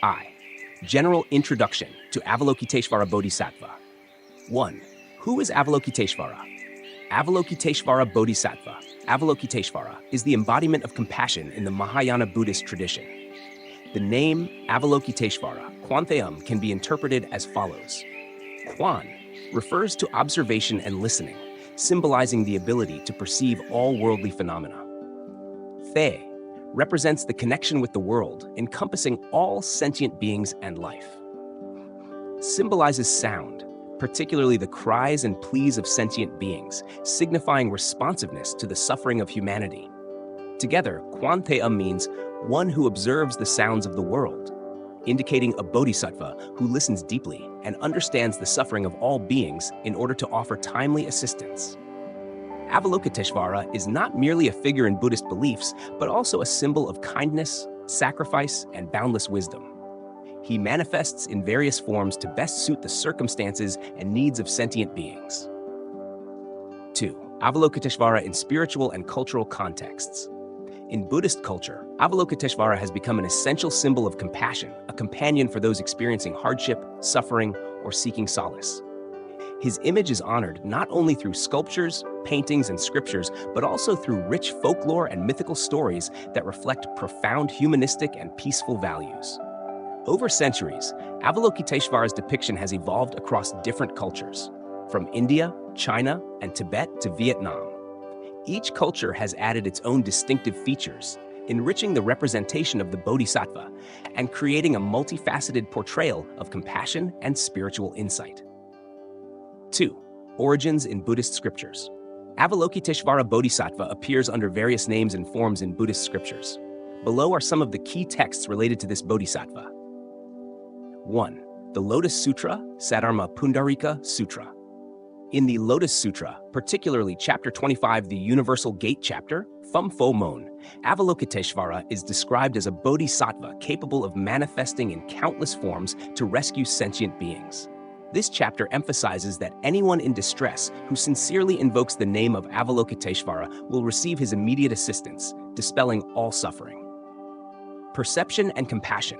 I. General Introduction to Avalokiteshvara Bodhisattva. 1. Who is Avalokiteshvara? Avalokiteshvara Bodhisattva, Avalokiteshvara, is the embodiment of compassion in the Mahayana Buddhist tradition. The name Avalokiteshvara, Kwantheum, can be interpreted as follows. Kwan refers to observation and listening, symbolizing the ability to perceive all worldly phenomena. The represents the connection with the world, encompassing all sentient beings and life. Symbolizes sound, particularly the cries and pleas of sentient beings, signifying responsiveness to the suffering of humanity. Together, Kwantheum means one who observes the sounds of the world, indicating a bodhisattva who listens deeply and understands the suffering of all beings in order to offer timely assistance. Avalokiteshvara is not merely a figure in Buddhist beliefs, but also a symbol of kindness, sacrifice, and boundless wisdom. He manifests in various forms to best suit the circumstances and needs of sentient beings. 2. Avalokiteshvara in spiritual and cultural contexts. In Buddhist culture, Avalokiteshvara has become an essential symbol of compassion, a companion for those experiencing hardship, suffering, or seeking solace. His image is honored not only through sculptures, paintings, and scriptures, but also through rich folklore and mythical stories that reflect profound humanistic and peaceful values. Over centuries, Avalokiteshvara's depiction has evolved across different cultures, from India, China, and Tibet to Vietnam. Each culture has added its own distinctive features, enriching the representation of the bodhisattva and creating a multifaceted portrayal of compassion and spiritual insight. 2. Origins in Buddhist scriptures. Avalokiteshvara Bodhisattva appears under various names and forms in Buddhist scriptures. Below are some of the key texts related to this bodhisattva. 1. The Lotus Sutra, Saddharma Pundarika Sutra. In the Lotus Sutra, particularly Chapter 25, the Universal Gate Chapter, Phum Pho Mon, Avalokiteshvara is described as a bodhisattva capable of manifesting in countless forms to rescue sentient beings. This chapter emphasizes that anyone in distress who sincerely invokes the name of Avalokiteshvara will receive his immediate assistance, dispelling all suffering. Perception and compassion.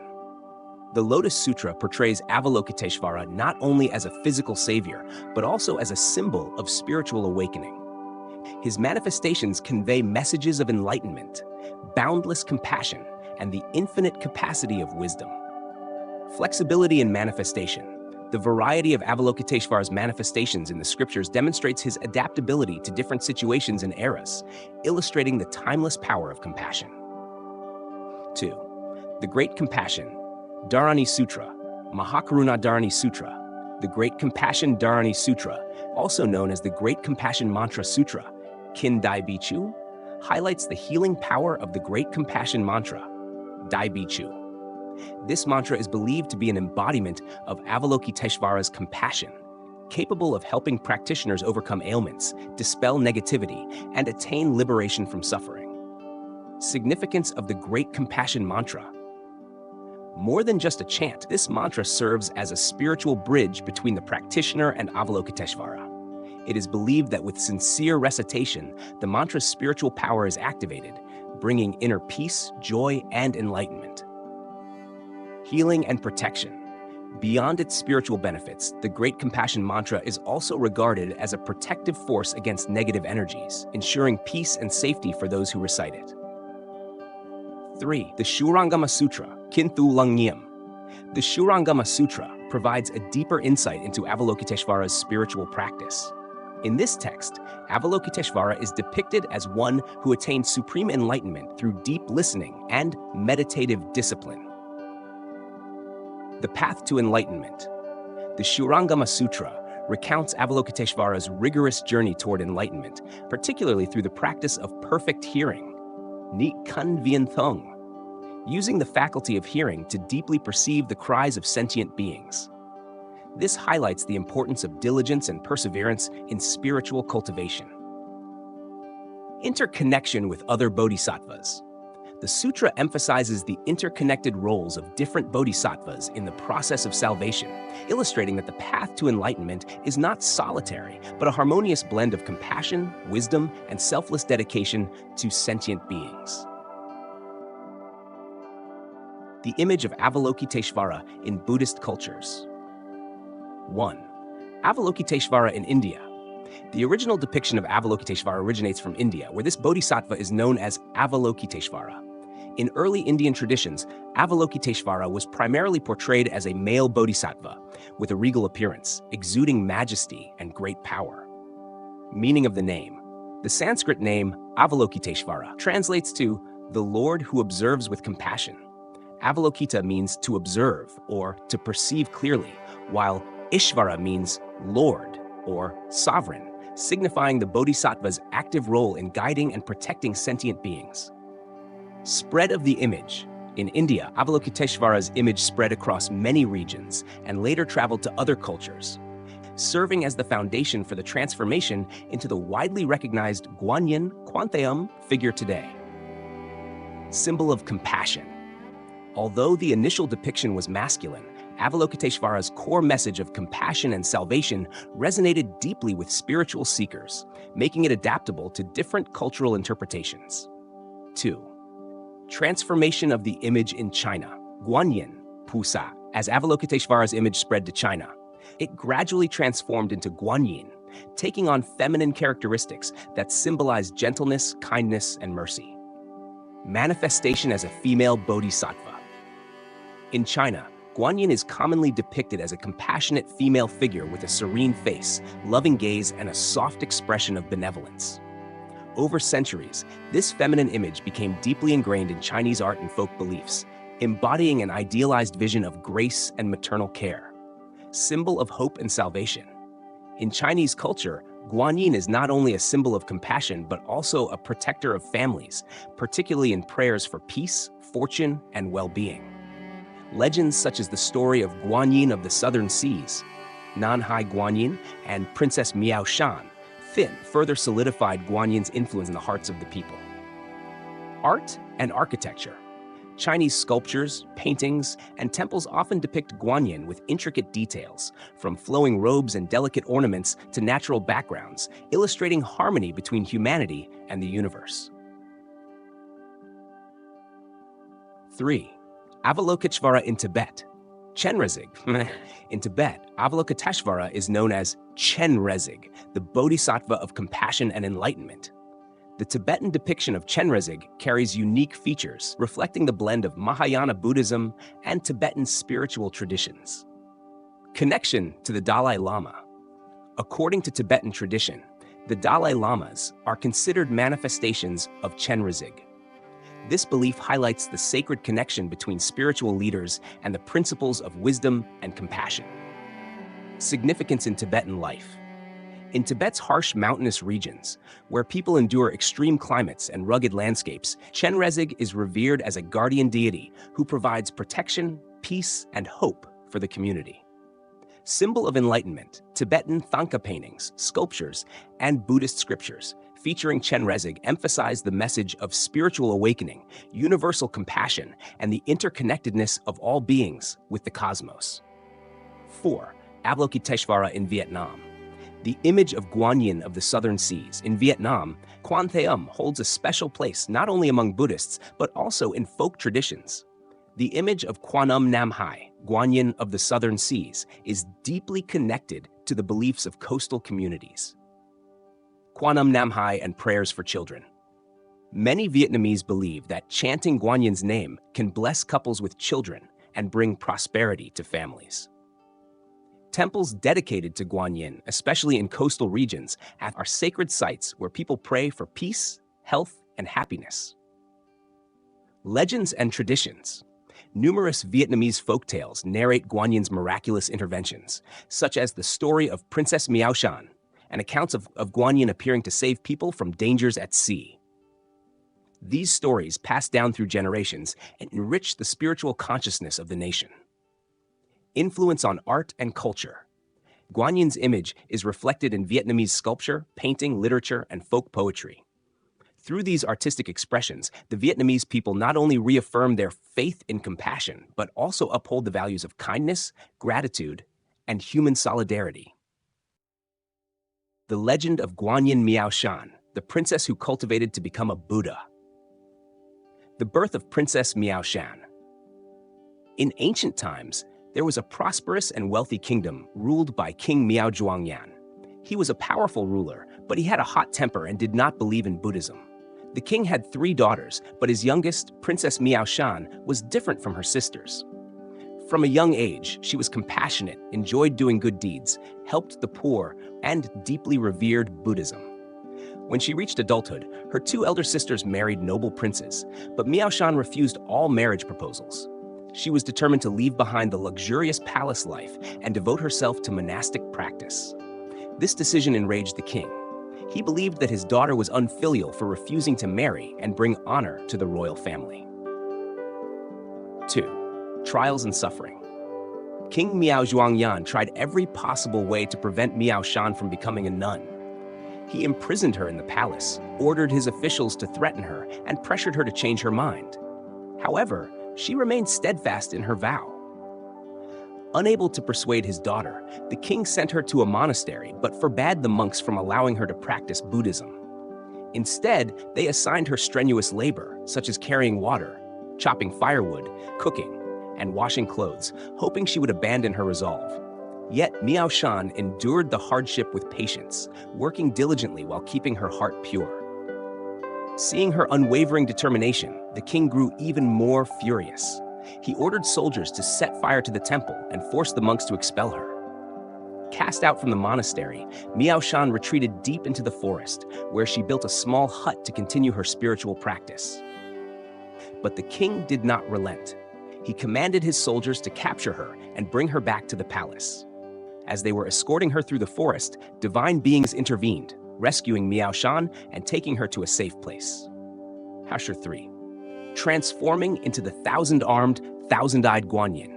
The Lotus Sutra portrays Avalokiteshvara not only as a physical savior, but also as a symbol of spiritual awakening. His manifestations convey messages of enlightenment, boundless compassion, and the infinite capacity of wisdom. Flexibility in manifestation. The variety of Avalokiteshvara's manifestations in the scriptures demonstrates his adaptability to different situations and eras, illustrating the timeless power of compassion. 2. The Great Compassion, Dharani Sutra, Mahakaruna Dharani Sutra. The Great Compassion Dharani Sutra, also known as the Great Compassion Mantra Sutra, Kin Dai Bichu, highlights the healing power of the Great Compassion Mantra, Dai Bichu. This mantra is believed to be an embodiment of Avalokiteshvara's compassion, capable of helping practitioners overcome ailments, dispel negativity, and attain liberation from suffering. Significance of the Great Compassion Mantra. More than just a chant, this mantra serves as a spiritual bridge between the practitioner and Avalokiteshvara. It is believed that with sincere recitation, the mantra's spiritual power is activated, bringing inner peace, joy, and enlightenment. Healing and protection. Beyond its spiritual benefits, the Great Compassion Mantra is also regarded as a protective force against negative energies, ensuring peace and safety for those who recite it. 3. The Shurangama Sutra, Kinthu Langyam. The Shurangama Sutra provides a deeper insight into Avalokiteshvara's spiritual practice. In this text, Avalokiteshvara is depicted as one who attained supreme enlightenment through deep listening and meditative discipline. The Path to Enlightenment. The Shurangama Sutra recounts Avalokiteshvara's rigorous journey toward enlightenment, particularly through the practice of perfect hearing, Ni Kun Vien Thung, using the faculty of hearing to deeply perceive the cries of sentient beings. This highlights the importance of diligence and perseverance in spiritual cultivation. Interconnection with other bodhisattvas. The sutra emphasizes the interconnected roles of different bodhisattvas in the process of salvation, illustrating that the path to enlightenment is not solitary, but a harmonious blend of compassion, wisdom, and selfless dedication to sentient beings. The image of Avalokiteshvara in Buddhist cultures. 1. Avalokiteshvara in India. The original depiction of Avalokiteshvara originates from India, where this bodhisattva is known as Avalokiteshvara. In early Indian traditions, Avalokiteshvara was primarily portrayed as a male bodhisattva with a regal appearance, exuding majesty and great power. Meaning of the name. The Sanskrit name Avalokiteshvara translates to the Lord who observes with compassion. Avalokita means to observe or to perceive clearly, while Ishvara means Lord or sovereign, signifying the bodhisattva's active role in guiding and protecting sentient beings. Spread of the image. In India, Avalokiteshvara's image spread across many regions and later traveled to other cultures, serving as the foundation for the transformation into the widely recognized Guanyin figure today. Symbol of compassion. Although the initial depiction was masculine, Avalokiteshvara's core message of compassion and salvation resonated deeply with spiritual seekers, making it adaptable to different cultural interpretations. 2. Transformation of the image in China. Guanyin, Pusa, as Avalokiteshvara's image spread to China. It gradually transformed into Guanyin, taking on feminine characteristics that symbolize gentleness, kindness, and mercy. Manifestation as a female bodhisattva. In China, Guanyin is commonly depicted as a compassionate female figure with a serene face, loving gaze, and a soft expression of benevolence. Over centuries, this feminine image became deeply ingrained in Chinese art and folk beliefs, embodying an idealized vision of grace and maternal care. Symbol of hope and salvation. In Chinese culture, Guanyin is not only a symbol of compassion, but also a protector of families, particularly in prayers for peace, fortune, and well-being. Legends such as the story of Guanyin of the Southern Seas, Nanhai Guanyin, and Princess Miao Shan further solidified Guanyin's influence in the hearts of the people. Art and architecture. Chinese sculptures, paintings, and temples often depict Guanyin with intricate details, from flowing robes and delicate ornaments to natural backgrounds, illustrating harmony between humanity and the universe. 3. Avalokiteshvara in Tibet. Chenrezig. In Tibet, Avalokiteshvara is known as Chenrezig, the bodhisattva of compassion and enlightenment. The Tibetan depiction of Chenrezig carries unique features, reflecting the blend of Mahayana Buddhism and Tibetan spiritual traditions. Connection to the Dalai Lama. According to Tibetan tradition, the Dalai Lamas are considered manifestations of Chenrezig. This belief highlights the sacred connection between spiritual leaders and the principles of wisdom and compassion. Significance in Tibetan life. In Tibet's harsh mountainous regions, where people endure extreme climates and rugged landscapes, Chenrezig is revered as a guardian deity who provides protection, peace, and hope for the community. Symbol of enlightenment, Tibetan Thangka paintings, sculptures, and Buddhist scriptures featuring Chenrezig emphasize the message of spiritual awakening, universal compassion, and the interconnectedness of all beings with the cosmos. 4. Avalokiteshvara in Vietnam. The image of Guanyin of the Southern Seas. In Vietnam, Quan Theum holds a special place not only among Buddhists, but also in folk traditions. The image of Quanum Nam Hai, Guanyin of the Southern Seas, is deeply connected to the beliefs of coastal communities. Quanum Nam Hai and prayers for children. Many Vietnamese believe that chanting Guanyin's name can bless couples with children and bring prosperity to families. Temples dedicated to Guanyin, especially in coastal regions, are sacred sites where people pray for peace, health, and happiness. Legends and traditions. Numerous Vietnamese folktales narrate Guanyin's miraculous interventions, such as the story of Princess Miao Shan and accounts of Guanyin appearing to save people from dangers at sea. These stories pass down through generations and enrich the spiritual consciousness of the nation. Influence on art and culture. Guanyin's image is reflected in Vietnamese sculpture, painting, literature, and folk poetry. Through these artistic expressions, the Vietnamese people not only reaffirm their faith in compassion, but also uphold the values of kindness, gratitude, and human solidarity. The legend of Guanyin Miao Shan, the princess who cultivated to become a Buddha. The birth of Princess Miao Shan. In ancient times, there was a prosperous and wealthy kingdom ruled by King Miao Guanyin. He was a powerful ruler, but he had a hot temper and did not believe in Buddhism. The king had 3 daughters, but his youngest, Princess Miao Shan, was different from her sisters. From a young age, she was compassionate, enjoyed doing good deeds, helped the poor, and deeply revered Buddhism. When she reached adulthood, her 2 elder sisters married noble princes, but Miao Shan refused all marriage proposals. She was determined to leave behind the luxurious palace life and devote herself to monastic practice. This decision enraged the king. He believed that his daughter was unfilial for refusing to marry and bring honor to the royal family. 2. Trials and suffering. King Miao Guanyin tried every possible way to prevent Miao Shan from becoming a nun. He imprisoned her in the palace, ordered his officials to threaten her, and pressured her to change her mind. However, she remained steadfast in her vow. Unable to persuade his daughter, the king sent her to a monastery but forbade the monks from allowing her to practice Buddhism. Instead, they assigned her strenuous labor, such as carrying water, chopping firewood, cooking, and washing clothes, hoping she would abandon her resolve. Yet Miao Shan endured the hardship with patience, working diligently while keeping her heart pure. Seeing her unwavering determination, the king grew even more furious. He ordered soldiers to set fire to the temple and forced the monks to expel her. Cast out from the monastery, Miao Shan retreated deep into the forest, where she built a small hut to continue her spiritual practice. But the king did not relent. He commanded his soldiers to capture her and bring her back to the palace. As they were escorting her through the forest, divine beings intervened, rescuing Miao Shan and taking her to a safe place. 3. Transforming into the 1,000-armed, 1,000-eyed Guanyin.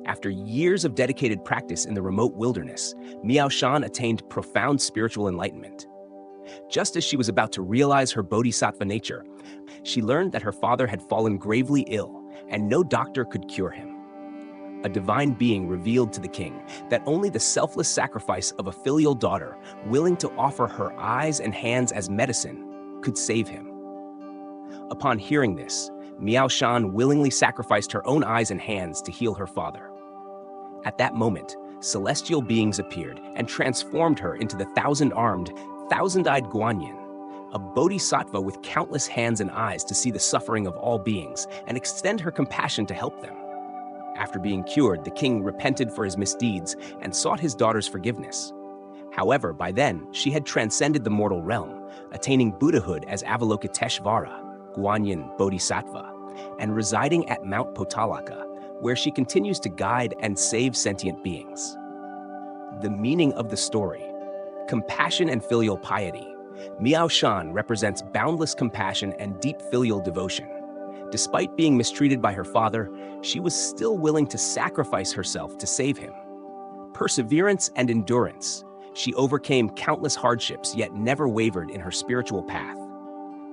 After years of dedicated practice in the remote wilderness, Miao Shan attained profound spiritual enlightenment. Just as she was about to realize her bodhisattva nature, she learned that her father had fallen gravely ill, and no doctor could cure him. A divine being revealed to the king that only the selfless sacrifice of a filial daughter, willing to offer her eyes and hands as medicine, could save him. Upon hearing this, Miao Shan willingly sacrificed her own eyes and hands to heal her father. At that moment, celestial beings appeared and transformed her into the 1,000-armed, 1,000-eyed Guanyin, a bodhisattva with countless hands and eyes to see the suffering of all beings and extend her compassion to help them. After being cured, the king repented for his misdeeds and sought his daughter's forgiveness. However, by then, she had transcended the mortal realm, attaining Buddhahood as Avalokiteshvara, Guanyin Bodhisattva, and residing at Mount Potalaka, where she continues to guide and save sentient beings. The meaning of the story: compassion and filial piety. Miao Shan represents boundless compassion and deep filial devotion. Despite being mistreated by her father, she was still willing to sacrifice herself to save him. Perseverance and endurance. She overcame countless hardships yet never wavered in her spiritual path.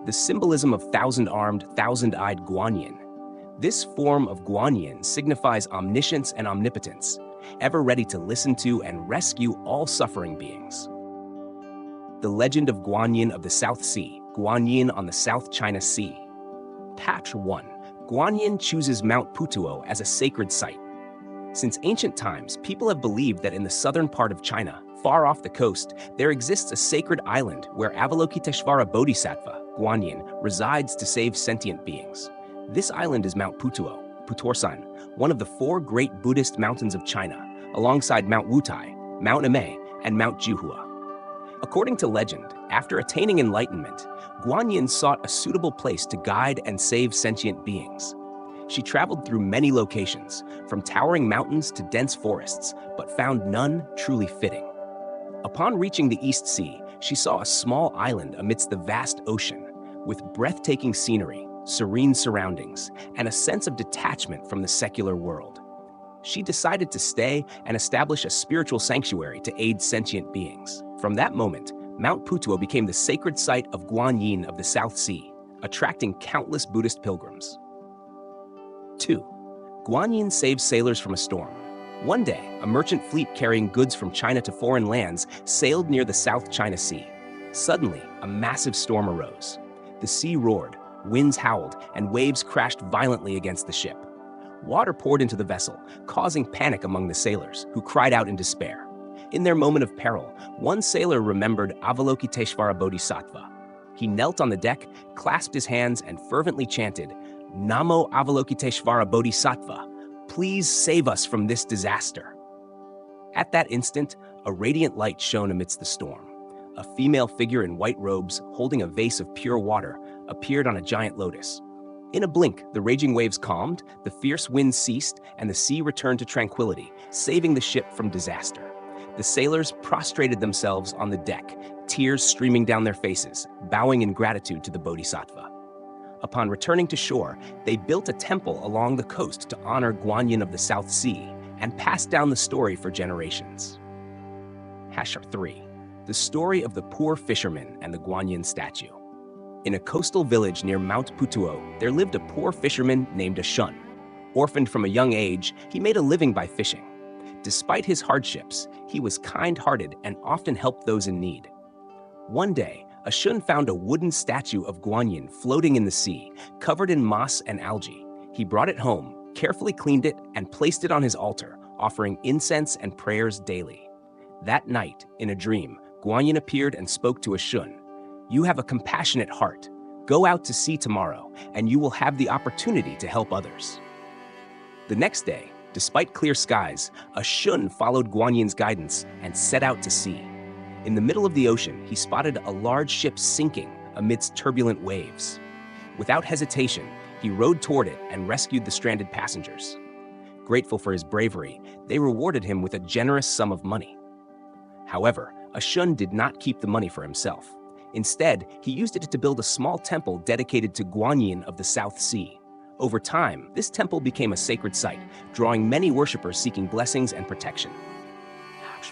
The symbolism of 1,000-armed, 1,000-eyed Guanyin. This form of Guanyin signifies omniscience and omnipotence, ever ready to listen to and rescue all suffering beings. The legend of Guanyin of the South Sea, Guanyin on the South China Sea. Patch 1. Guanyin chooses Mount Putuo as a sacred site. Since ancient times, people have believed that in the southern part of China, far off the coast, there exists a sacred island where Avalokiteshvara Bodhisattva, Guanyin, resides to save sentient beings. This island is Mount Putuo, Putorsan, one of the 4 great Buddhist mountains of China, alongside Mount Wutai, Mount Emei, and Mount Juhua. According to legend, after attaining enlightenment, Guanyin sought a suitable place to guide and save sentient beings. She traveled through many locations, from towering mountains to dense forests, but found none truly fitting. Upon reaching the East Sea, she saw a small island amidst the vast ocean, with breathtaking scenery, serene surroundings, and a sense of detachment from the secular world. She decided to stay and establish a spiritual sanctuary to aid sentient beings. From that moment, Mount Putuo became the sacred site of Guanyin of the South Sea, attracting countless Buddhist pilgrims. 2. Guanyin saves sailors from a storm. One day, a merchant fleet carrying goods from China to foreign lands sailed near the South China Sea. Suddenly, a massive storm arose. The sea roared, winds howled, and waves crashed violently against the ship. Water poured into the vessel, causing panic among the sailors, who cried out in despair. In their moment of peril, one sailor remembered Avalokiteshvara Bodhisattva. He knelt on the deck, clasped his hands, and fervently chanted, "Namo Avalokiteshvara Bodhisattva, please save us from this disaster." At that instant, a radiant light shone amidst the storm. A female figure in white robes, holding a vase of pure water, appeared on a giant lotus. In a blink, the raging waves calmed, the fierce wind ceased, and the sea returned to tranquility, saving the ship from disaster. The sailors prostrated themselves on the deck, tears streaming down their faces, bowing in gratitude to the Bodhisattva. Upon returning to shore, they built a temple along the coast to honor Guanyin of the South Sea and passed down the story for generations. #3. The story of the poor fisherman and the Guanyin statue. In a coastal village near Mount Putuo, there lived a poor fisherman named Ashun. Orphaned from a young age, he made a living by fishing. Despite his hardships, he was kind-hearted and often helped those in need. One day, Ashun found a wooden statue of Guanyin floating in the sea, covered in moss and algae. He brought it home, carefully cleaned it, and placed it on his altar, offering incense and prayers daily. That night, in a dream, Guanyin appeared and spoke to Ashun. "You have a compassionate heart. Go out to sea tomorrow, and you will have the opportunity to help others." The next day, despite clear skies, Ashun followed Guanyin's guidance and set out to sea. In the middle of the ocean, he spotted a large ship sinking amidst turbulent waves. Without hesitation, he rowed toward it and rescued the stranded passengers. Grateful for his bravery, they rewarded him with a generous sum of money. However, Ashun did not keep the money for himself. Instead, he used it to build a small temple dedicated to Guanyin of the South Sea. Over time, this temple became a sacred site, drawing many worshippers seeking blessings and protection.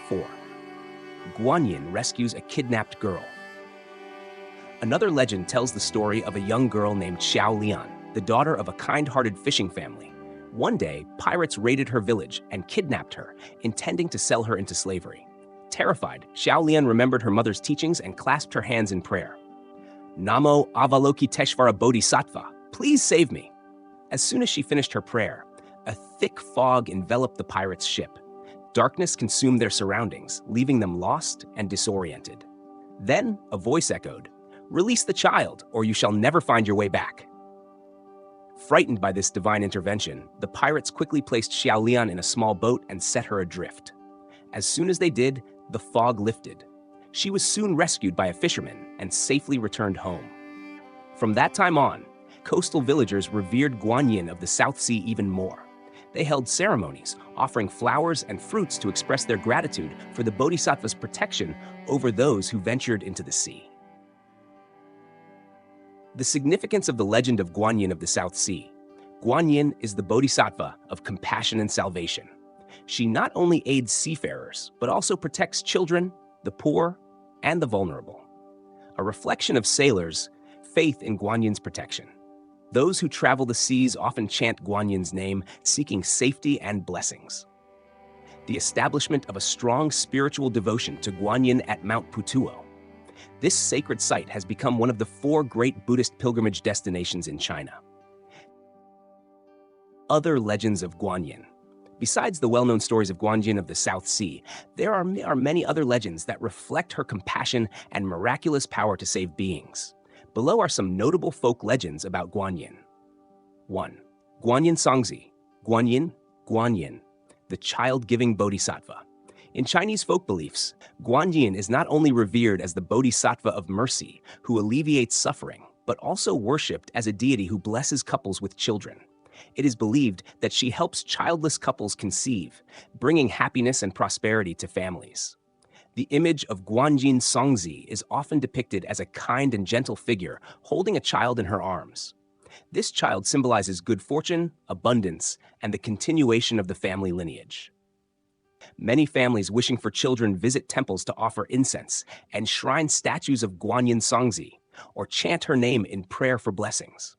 4. Guanyin rescues a kidnapped girl. Another legend tells the story of a young girl named Xiao Lian, the daughter of a kind-hearted fishing family. One day, pirates raided her village and kidnapped her, intending to sell her into slavery. Terrified, Xiao Lian remembered her mother's teachings and clasped her hands in prayer. "Namo Avalokiteshvara Bodhisattva, please save me." As soon as she finished her prayer, a thick fog enveloped the pirates' ship. Darkness consumed their surroundings, leaving them lost and disoriented. Then a voice echoed, "Release the child, or you shall never find your way back." Frightened by this divine intervention, the pirates quickly placed Xiao Lian in a small boat and set her adrift. As soon as they did, the fog lifted. She was soon rescued by a fisherman and safely returned home. From that time on, coastal villagers revered Guanyin of the South Sea even more. They held ceremonies, offering flowers and fruits to express their gratitude for the Bodhisattva's protection over those who ventured into the sea. The significance of the legend of Guanyin of the South Sea. Guanyin is the Bodhisattva of compassion and salvation. She not only aids seafarers, but also protects children, the poor, and the vulnerable. A reflection of sailors' faith in Guanyin's protection. Those who travel the seas often chant Guanyin's name, seeking safety and blessings. The establishment of a strong spiritual devotion to Guanyin at Mount Putuo. This sacred site has become one of the 4 great Buddhist pilgrimage destinations in China. Other legends of Guanyin. Besides the well-known stories of Guanyin of the South Sea, there are many other legends that reflect her compassion and miraculous power to save beings. Below are some notable folk legends about Guanyin. 1. Guanyin Songzi, Guanyin, Guanyin, the child-giving bodhisattva. In Chinese folk beliefs, Guanyin is not only revered as the bodhisattva of mercy who alleviates suffering, but also worshipped as a deity who blesses couples with children. It is believed that she helps childless couples conceive, bringing happiness and prosperity to families. The image of Guanyin Songzi is often depicted as a kind and gentle figure holding a child in her arms. This child symbolizes good fortune, abundance, and the continuation of the family lineage. Many families wishing for children visit temples to offer incense and shrine statues of Guanyin Songzi, or chant her name in prayer for blessings.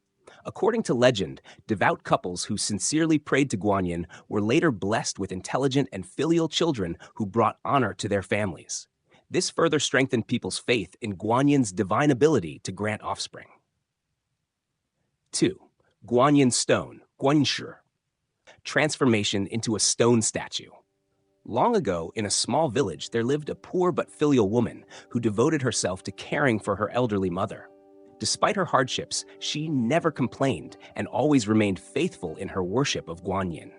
According to legend, devout couples who sincerely prayed to Guanyin were later blessed with intelligent and filial children who brought honor to their families. This further strengthened people's faith in Guanyin's divine ability to grant offspring. 2. Guanyin Stone, Guanyin. transformation into a stone statue. Long ago, in a small village, there lived a poor but filial woman who devoted herself to caring for her elderly mother. Despite her hardships, she never complained and always remained faithful in her worship of Guanyin.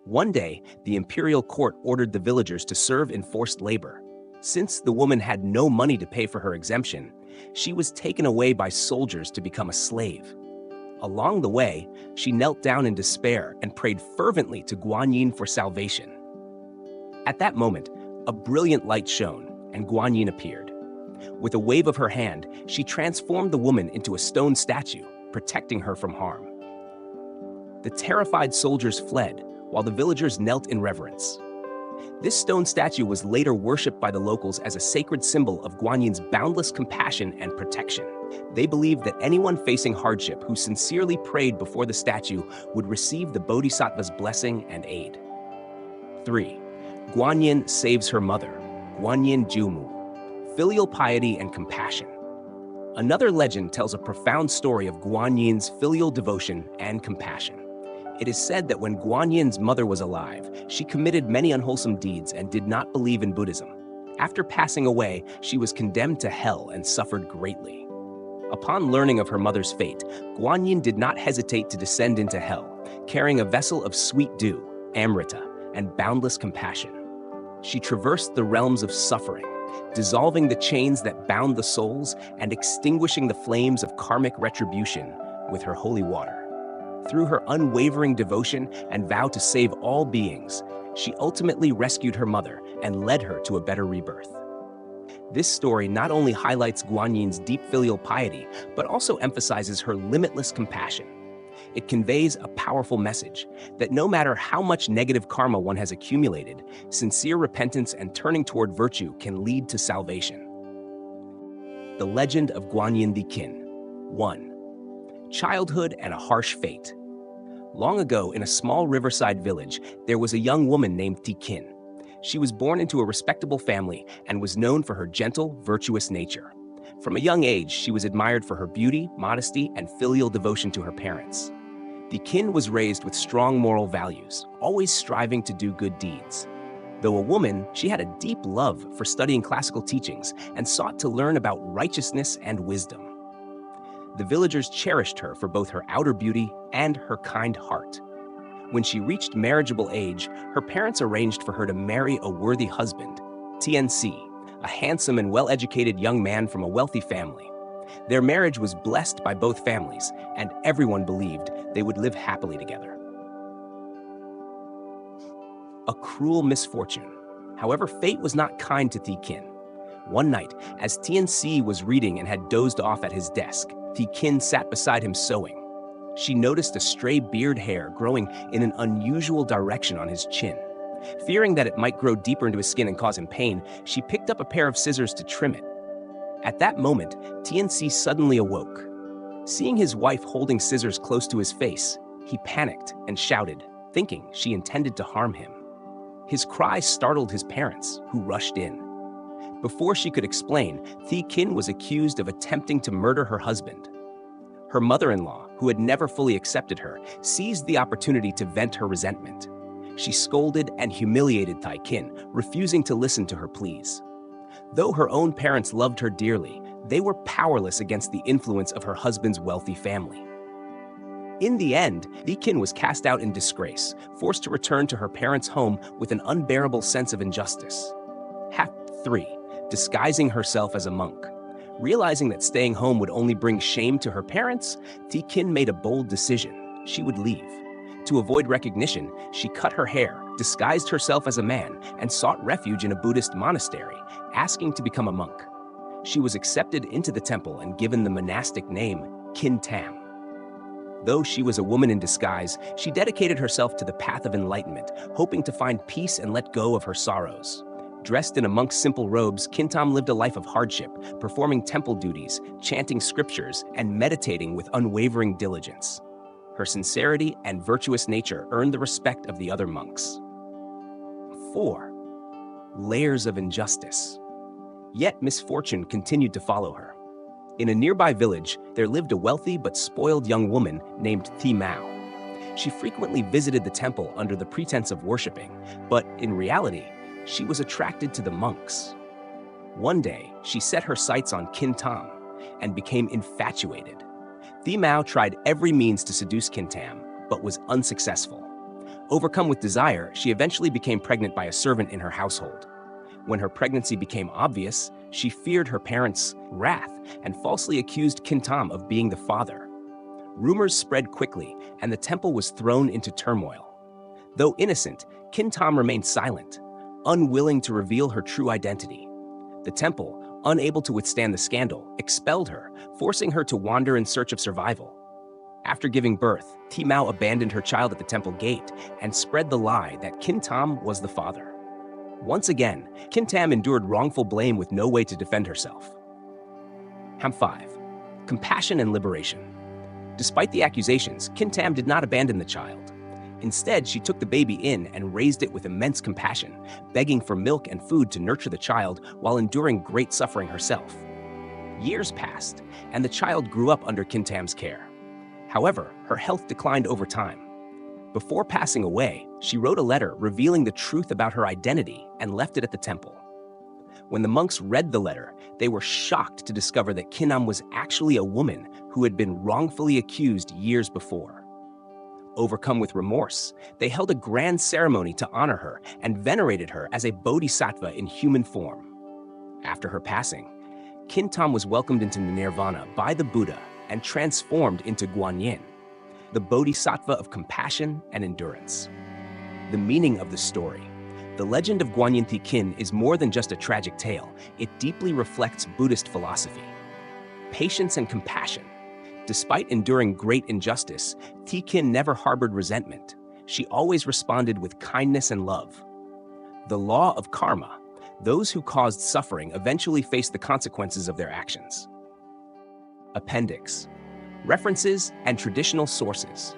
One day, the imperial court ordered the villagers to serve in forced labor. Since the woman had no money to pay for her exemption, she was taken away by soldiers to become a slave. Along the way, she knelt down in despair and prayed fervently to Guanyin for salvation. At that moment, a brilliant light shone, and Guanyin appeared. With a wave of her hand, she transformed the woman into a stone statue, protecting her from harm. The terrified soldiers fled, while the villagers knelt in reverence. This stone statue was later worshipped by the locals as a sacred symbol of Guanyin's boundless compassion and protection. They believed that anyone facing hardship who sincerely prayed before the statue would receive the Bodhisattva's blessing and aid. 3. Guanyin saves her mother, Guanyin Jumu. Filial piety and compassion. Another legend tells a profound story of Guanyin's filial devotion and compassion. It is said that when Guanyin's mother was alive, she committed many unwholesome deeds and did not believe in Buddhism. After passing away, she was condemned to hell and suffered greatly. Upon learning of her mother's fate, Guanyin did not hesitate to descend into hell, carrying a vessel of sweet dew, amrita, and boundless compassion. She traversed the realms of suffering, dissolving the chains that bound the souls and extinguishing the flames of karmic retribution with her holy water. Through her unwavering devotion and vow to save all beings, she ultimately rescued her mother and led her to a better rebirth. This story not only highlights Guanyin's deep filial piety, but also emphasizes her limitless compassion. It conveys a powerful message that no matter how much negative karma one has accumulated, sincere repentance and turning toward virtue can lead to salvation. The Legend of Guanyin the Qin. 1. Childhood and a harsh fate. Long ago, in a small riverside village, there was a young woman named Tikin. She was born into a respectable family and was known for her gentle, virtuous nature. From a young age, she was admired for her beauty, modesty, and filial devotion to her parents. Tikin was raised with strong moral values, always striving to do good deeds. Though a woman, she had a deep love for studying classical teachings and sought to learn about righteousness and wisdom. The villagers cherished her for both her outer beauty and her kind heart. When she reached marriageable age, her parents arranged for her to marry a worthy husband, Tianci, a handsome and well-educated young man from a wealthy family. Their marriage was blessed by both families, and everyone believed they would live happily together. A cruel misfortune. However, fate was not kind to Tikin. One night, as Tianci was reading and had dozed off at his desk, Tikin sat beside him sewing. She noticed a stray beard hair growing in an unusual direction on his chin. Fearing that it might grow deeper into his skin and cause him pain, she picked up a pair of scissors to trim it. At that moment, Tianci suddenly awoke. Seeing his wife holding scissors close to his face, he panicked and shouted, thinking she intended to harm him. His cry startled his parents, who rushed in. Before she could explain, Tikin was accused of attempting to murder her husband. Her mother-in-law, who had never fully accepted her, seized the opportunity to vent her resentment. She scolded and humiliated Tikin, refusing to listen to her pleas. Though her own parents loved her dearly, they were powerless against the influence of her husband's wealthy family. In the end, Tikin was cast out in disgrace, forced to return to her parents' home with an unbearable sense of injustice. 3. Disguising herself as a monk. Realizing that staying home would only bring shame to her parents, Tikin made a bold decision. She would leave. To avoid recognition, she cut her hair, disguised herself as a man, and sought refuge in a Buddhist monastery, asking to become a monk. She was accepted into the temple and given the monastic name Qin Tam. Though she was a woman in disguise, she dedicated herself to the path of enlightenment, hoping to find peace and let go of her sorrows. Dressed in a monk's simple robes, Kintam lived a life of hardship, performing temple duties, chanting scriptures, and meditating with unwavering diligence. Her sincerity and virtuous nature earned the respect of the other monks. 4. Layers of injustice. Yet misfortune continued to follow her. In a nearby village, there lived a wealthy but spoiled young woman named Thi Mao. She frequently visited the temple under the pretense of worshiping, but in reality, she was attracted to the monks. One day, she set her sights on Qin Tam and became infatuated. Thi Mao tried every means to seduce Qin Tam, but was unsuccessful. Overcome with desire, she eventually became pregnant by a servant in her household. When her pregnancy became obvious, she feared her parents' wrath and falsely accused Qin Tam of being the father. Rumors spread quickly, and the temple was thrown into turmoil. Though innocent, Qin Tam remained silent, unwilling to reveal her true identity. The temple, unable to withstand the scandal, expelled her, forcing her to wander in search of survival. After giving birth, Thi Mao abandoned her child at the temple gate and spread the lie that Qin Tam was the father. Once again, Qin Tam endured wrongful blame with no way to defend herself. 5. Compassion and liberation. Despite the accusations, Qin Tam did not abandon the child. Instead, she took the baby in and raised it with immense compassion, begging for milk and food to nurture the child while enduring great suffering herself. Years passed, and the child grew up under Qin Tam's care. However, her health declined over time. Before passing away, she wrote a letter revealing the truth about her identity and left it at the temple. When the monks read the letter, they were shocked to discover that Qin Tam was actually a woman who had been wrongfully accused years before. Overcome with remorse, they held a grand ceremony to honor her and venerated her as a bodhisattva in human form. After her passing, Qin Tam was welcomed into nirvana by the Buddha and transformed into Guanyin, the bodhisattva of compassion and endurance. The meaning of the story. The legend of Guanyin Thi Kin is more than just a tragic tale. It deeply reflects Buddhist philosophy. Patience and compassion. Despite enduring great injustice, Thi Kin never harbored resentment. She always responded with kindness and love. The law of karma. Those who caused suffering eventually face the consequences of their actions. Appendix. References and traditional sources.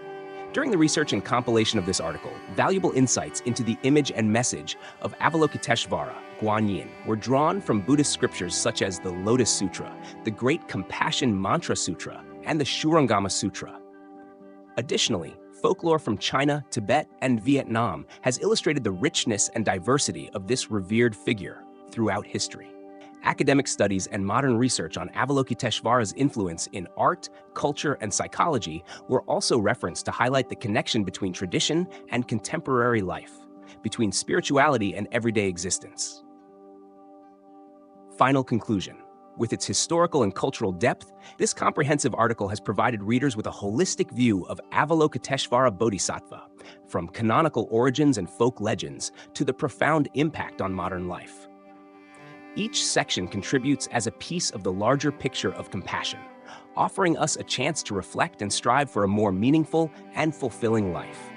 During the research and compilation of this article, valuable insights into the image and message of Avalokiteshvara, Guanyin, were drawn from Buddhist scriptures such as the Lotus Sutra, the Great Compassion Mantra Sutra, and the Shurangama Sutra. Additionally, folklore from China, Tibet, and Vietnam has illustrated the richness and diversity of this revered figure throughout history. Academic studies and modern research on Avalokiteshvara's influence in art, culture, and psychology were also referenced to highlight the connection between tradition and contemporary life, between spirituality and everyday existence. Final conclusion. With its historical and cultural depth, this comprehensive article has provided readers with a holistic view of Avalokiteshvara Bodhisattva, from canonical origins and folk legends to the profound impact on modern life. Each section contributes as a piece of the larger picture of compassion, offering us a chance to reflect and strive for a more meaningful and fulfilling life.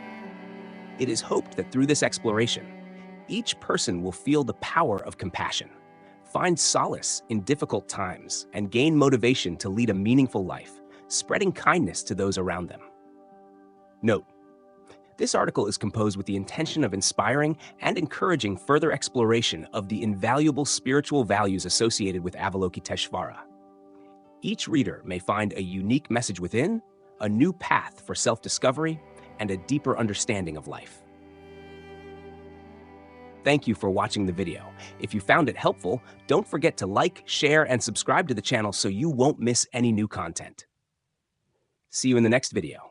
It is hoped that through this exploration, each person will feel the power of compassion, find solace in difficult times, and gain motivation to lead a meaningful life, spreading kindness to those around them. Note: this article is composed with the intention of inspiring and encouraging further exploration of the invaluable spiritual values associated with Avalokiteshvara. Each reader may find a unique message within, a new path for self-discovery, and a deeper understanding of life. Thank you for watching the video. If you found it helpful, don't forget to like, share, and subscribe to the channel so you won't miss any new content. See you in the next video.